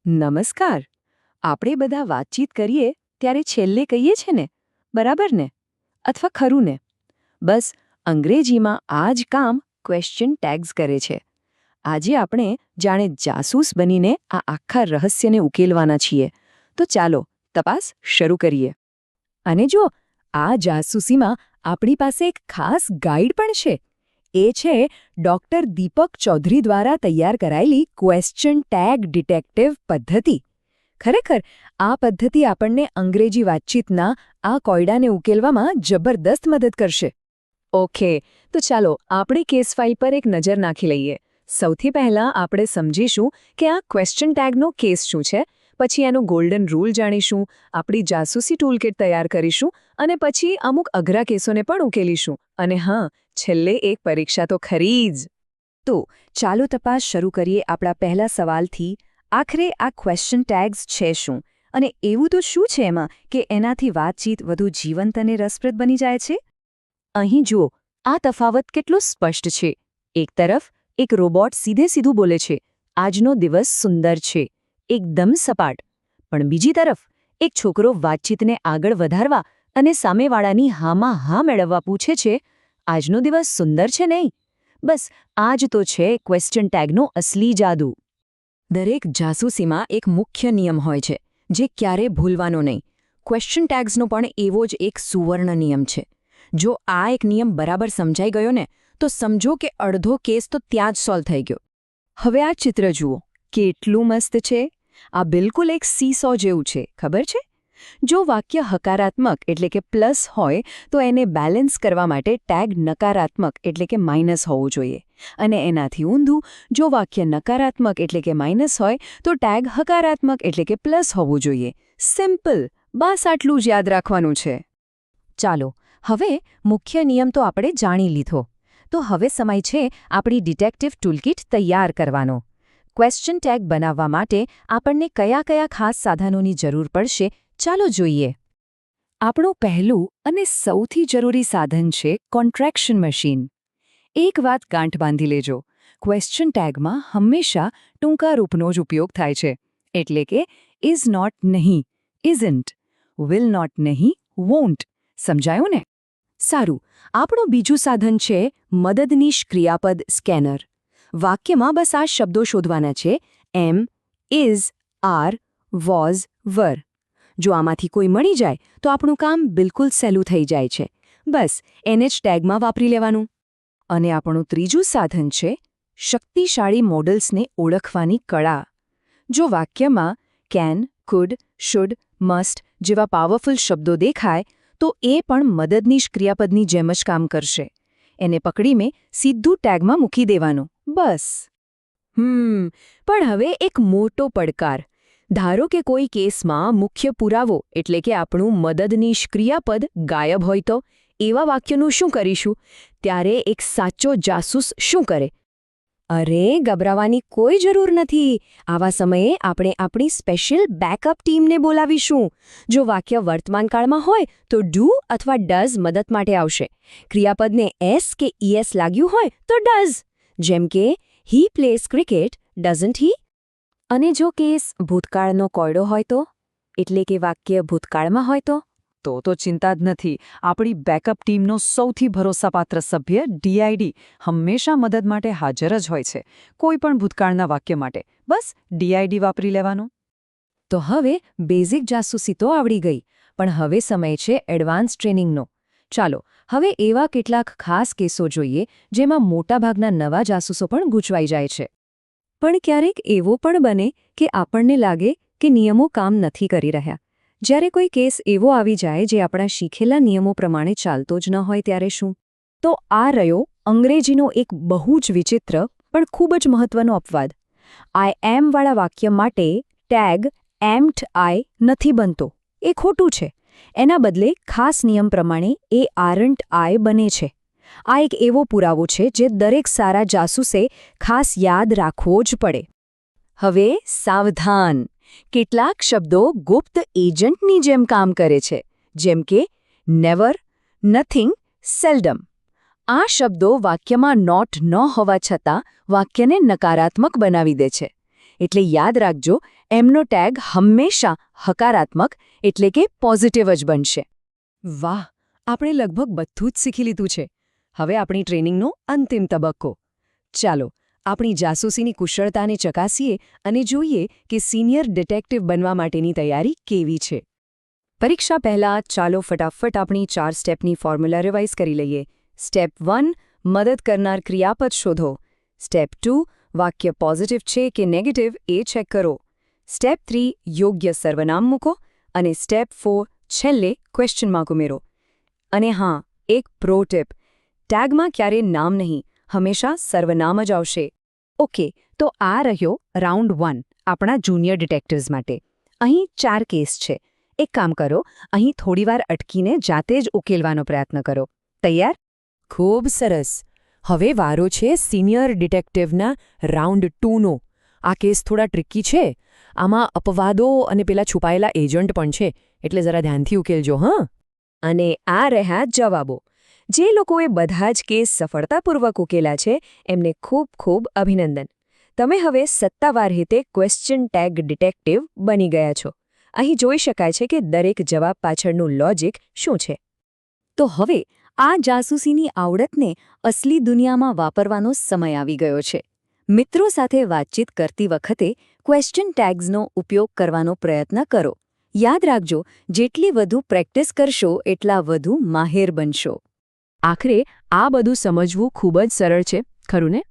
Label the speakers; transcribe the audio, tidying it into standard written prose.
Speaker 1: નમસ્કાર. આપણે બધા વાતચીત કરીએ ત્યારે છેલ્લે કહીએ છે ને, બરાબર ને? અથવા ખરું ને? બસ અંગ્રેજીમાં આ જ કામ ક્વેશ્ચન ટેગ્સ કરે છે. આજે આપણે જાણે જાસૂસ બનીને આ આખા રહસ્યને ઉકેલવાના છીએ. તો ચાલો તપાસ શરૂ કરીએ. અને જો આ જાસૂસીમાં આપણી પાસે એક ખાસ ગાઈડ પણ છે. એ છે ડૉક્ટર દીપક ચૌધરી દ્વારા તૈયાર કરાયેલી ક્વેશ્ચન ટેગ ડિટેક્ટિવ પદ્ધતિ. ખરેખર આ પદ્ધતિ આપણને અંગ્રેજી વાતચીતના આ કોયડાને ઉકેલવામાં જબરદસ્ત મદદ કરશે. ઓકે, તો ચાલો આપણે કેસ ફાઇલ પર એક નજર નાખી લઈએ. સૌથી પહેલાં આપણે સમજીશું કે આ ક્વેશ્ચન ટેગનો કેસ શું છે, પછી એનો ગોલ્ડન રૂલ જાણીશું, આપણી જાસૂસી ટૂલકિટ તૈયાર કરીશું અને પછી અમુક અઘરા કેસોને પણ ઉકેલીશું. અને હા, છેલ્લે એક પરીક્ષા તો ખરી જ. તો ચાલો તપાસ શરૂ કરીએ આપણા પહેલા સવાલથી. આખરે આ ક્વેશ્ચન ટેગ્સ છે શું? અને એવું તો શું છે એમાં કે એનાથી વાતચીત વધુ જીવંત અને રસપ્રદ બની જાય છે? અહીં જુઓ, આ તફાવત કેટલો સ્પષ્ટ છે. એક તરફ એક રોબોટ સીધું બોલે છે, આજનો દિવસ સુંદર છે, એકદમ સપાટ. પણ બીજી તરફ એક છોકરો વાતચીતને આગળ વધારવા અને સામેવાળાની હામાં હા મેળવવા પૂછે છે, આજનો દિવસ સુંદર છે નહીં? બસ આ જ તો છે ક્વેશ્ચન ટેગનો અસલી જાદુ. દરેક જાસૂસીમાં એક મુખ્ય નિયમ હોય છે, જે ક્યારે ભૂલવાનો નહીં. ક્વેશ્ચન ટેગ્સનો પણ એવો જ એક સુવર્ણ નિયમ છે. જો આ એક નિયમ બરાબર સમજાઈ ગયો ને, તો સમજો કે અડધો કેસ તો ત્યાં જ સોલ્વ થઈ ગયો. હવે આ ચિત્ર જુઓ, કેટલું મસ્ત છે! આ બિલકુલ એક સીસો જેવું છે, ખબર છે? જો વાક્ય હકારાત્મક એટલે કે પ્લસ હોય તો એને બેલેન્સ કરવા માટે ટેગ નકારાત્મક એટલે કે માઇનસ હોવું જોઈએ. અને એનાથી ઊંધું, જો વાક્ય નકારાત્મક એટલે કે માઇનસ હોય તો ટેગ હકારાત્મક એટલે કે પ્લસ હોવું જોઈએ. સિમ્પલ, બસ આટલું જ યાદ રાખવાનું છે. ચાલો, હવે મુખ્ય નિયમ તો આપણે જાણી લીધો. તો હવે સમય છે આપણી ડિટેક્ટિવ ટૂલકિટ તૈયાર કરવાનો. ક્વેશ્ચન ટેગ બનાવવા માટે આપણને કયા કયા ખાસ સાધનોની જરૂર પડશે, ચાલો જોઈએ. આપણું પહેલું અને સૌથી જરૂરી સાધન છે કોન્ટ્રેક્શન મશીન. એક વાત ગાંઠ બાંધી લેજો, ક્વેશ્ચન ટેગમાં હંમેશા ટૂંકા રૂપનો જ ઉપયોગ થાય છે. એટલે કે ઇઝ નોટ નહીં, ઇઝન્ટ, વિલ નોટ નહીં, વોન્ટ. સમજાયું ને? સારું, આપણું બીજું સાધન છે મદદનીશ ક્રિયાપદ સ્કેનર. વાક્યમાં બસ આ શબ્દો શોધવાના છે: એમ, ઇઝ, આર, વોઝ, વર. જો આમાંથી કોઈ મળી જાય તો આપણું કામ બિલકુલ સહેલું થઈ જાય છે. બસ એને જ ટેગમાં વાપરી લેવાનું. અને આપણું ત્રીજું સાધન છે શક્તિશાળી મોડલ્સને ઓળખવાની કળા. જો વાક્યમાં કેન, કુડ, શુડ, મસ્ટ જેવા પાવરફુલ શબ્દો દેખાય તો એ પણ મદદનીશ ક્રિયાપદની જેમ જ કામ કરશે. એને પકડીને સીધું ટેગમાં મૂકી દેવાનું, બસ. પણ હવે એક મોટો પડકાર. ધારો કે કોઈ કેસમાં મુખ્ય પુરાવો એટલે કે આપણું મદદનીશ ક્રિયાપદ ગાયબ હોય તો? એવા વાક્યનું શું કરીશું? ત્યારે એક સાચો જાસૂસ શું કરે? અરે, ગભરાવાની કોઈ જરૂર નથી. આવા સમયે આપણે આપણી સ્પેશિયલ બેકઅપ ટીમને બોલાવીશું. જો વાક્ય વર્તમાનકાળમાં હોય તો ડુ અથવા ડઝ મદદ માટે આવશે. ક્રિયાપદને એસ કે ઈએસ લાગ્યું હોય તો ડઝ. જેમ કે હી પ્લેઝ ક્રિકેટ, ડઝન્ટ હી? અને જો કેસ ભૂતકાળનો કોયડો હોય તો? એટલે કે વાક્ય ભૂતકાળમાં હોય તો? તો ચિંતા જ નથી. આપણી બેકઅપ ટીમનો સૌથી ભરોસાપાત્ર સભ્ય ડીઆઈડી હંમેશા મદદ માટે હાજર જ હોય છે. કોઈ પણ ભૂતકાળના વાક્ય માટે બસ ડીઆઈડી વાપરી લેવાનું. તો હવે બેઝિક જાસૂસી તો આવડી ગઈ, પણ હવે સમય છે એડવાન્સ ટ્રેનિંગનો. ચાલો હવે એવા કેટલાક ખાસ કેસો જોઈએ જેમાં મોટાભાગના નવા જાસૂસો પણ ગૂંચવાઈ જાય છે. પણ ક્યારેક એવો પણ બને કે આપણને લાગે કે નિયમો કામ નથી કરી રહ્યા. જ્યારે કોઈ કેસ એવો આવી જાય જે આપણા શીખેલા નિયમો પ્રમાણે ચાલતો જ ન હોય ત્યારે શું? તો આ રહ્યો અંગ્રેજીનો એક બહુ જ વિચિત્ર પણ ખૂબ જ મહત્વનો અપવાદ. આઈ એમ વાળા વાક્ય માટે ટેગ એમ્ટ આઈ નથી બનતો. એ ખોટું છે. એના બદલે ખાસ નિયમ પ્રમાણે એ આરન્ટ આઈ બને છે. આ એક એવો પુરાવો છે જે દરેક સારા જાસૂસે ખાસ યાદ રાખવો જ પડે. હવે સાવધાન! કેટલાક શબ્દો ગુપ્ત એજન્ટની જેમ કામ કરે છે, જેમ કે નેવર, નથિંગ, સેલ્ડમ. આ શબ્દો વાક્યમાં નોટ ન હોવા છતાં વાક્યને નકારાત્મક બનાવી દે છે. એટલે યાદ રાખજો, એમનો ટેગ હંમેશા હકારાત્મક એટલે કે પોઝિટિવ જ બનશે.
Speaker 2: વાહ, આપણે લગભગ બધું જ શીખી લીધું છે. હવે આપણી ટ્રેનિંગનો અંતિમ તબક્કો. ચાલો આપણી જાસૂસીની કુશળતાને ચકાસીએ અને જોઈએ કે સિનિયર ડિટેક્ટિવ બનવા માટેની તૈયારી કેવી છે. પરીક્ષા પહેલાં ચાલો ફટાફટ આપણી 4 સ્ટેપની ફોર્મ્યુલા રિવાઇઝ કરી લઈએ. સ્ટેપ 1 મદદ કરનાર ક્રિયાપદ શોધો. સ્ટેપ 2 વાક્ય પોઝિટિવ છે કે નેગેટિવ એ ચેક કરો. સ્ટેપ 3 યોગ્ય સર્વનામ મૂકો. અને સ્ટેપ 4 છેલ્લે ક્વેશ્ચન માર્ક ઉમેરો. અને હા, એક પ્રો ટિપ, ટેગમાં ક્યારેય નામ નહીં, હંમેશા સર્વનામ જ આવશે.
Speaker 1: ઓકે, તો આ રહ્યો રાઉન્ડ 1 આપણા જુનિયર ડિટેક્ટિવ્સ માટે. અહીં 4 કેસ છે. એક કામ કરો, અહીં થોડીવાર અટકીને જાતે જ ઉકેલવાનો પ્રયત્ન કરો. તૈયાર?
Speaker 2: ખૂબ સરસ. હવે વારો છે સિનિયર ડિટેક્ટિવના રાઉન્ડ 2નો. આ કેસ થોડા ટ્રિકી છે. આમાં અપવાદો અને પેલા છુપાયેલા એજન્ટ પણ છે, એટલે જરા ધ્યાનથી ઉકેલજો.
Speaker 1: અને આ રહ્યા જવાબો. જે લોકોએ બધા જ કેસ સફળતાપૂર્વક ઉકેલા છે એમને ખૂબ ખૂબ અભિનંદન. તમે હવે સત્તાવાર રીતે ક્વેશ્ચન ટેગ ડિટેક્ટિવ બની ગયા છો. અહીં જોઈ શકાય છે કે દરેક જવાબ પાછળનું લોજિક શું છે. તો હવે આ જાસૂસીની આવડતને અસલી દુનિયામાં વાપરવાનો સમય આવી ગયો છે. મિત્રો સાથે વાતચીત કરતી વખતે ક્વેશ્ચન ટેગ્સનો ઉપયોગ કરવાનો પ્રયત્ન કરો. યાદ રાખજો, જેટલી વધુ પ્રેક્ટિસ કરશો એટલા વધુ માહેર બનશો.
Speaker 2: આખરે આ બધું સમજવું ખૂબ જ સરળ છે, ખરું ને?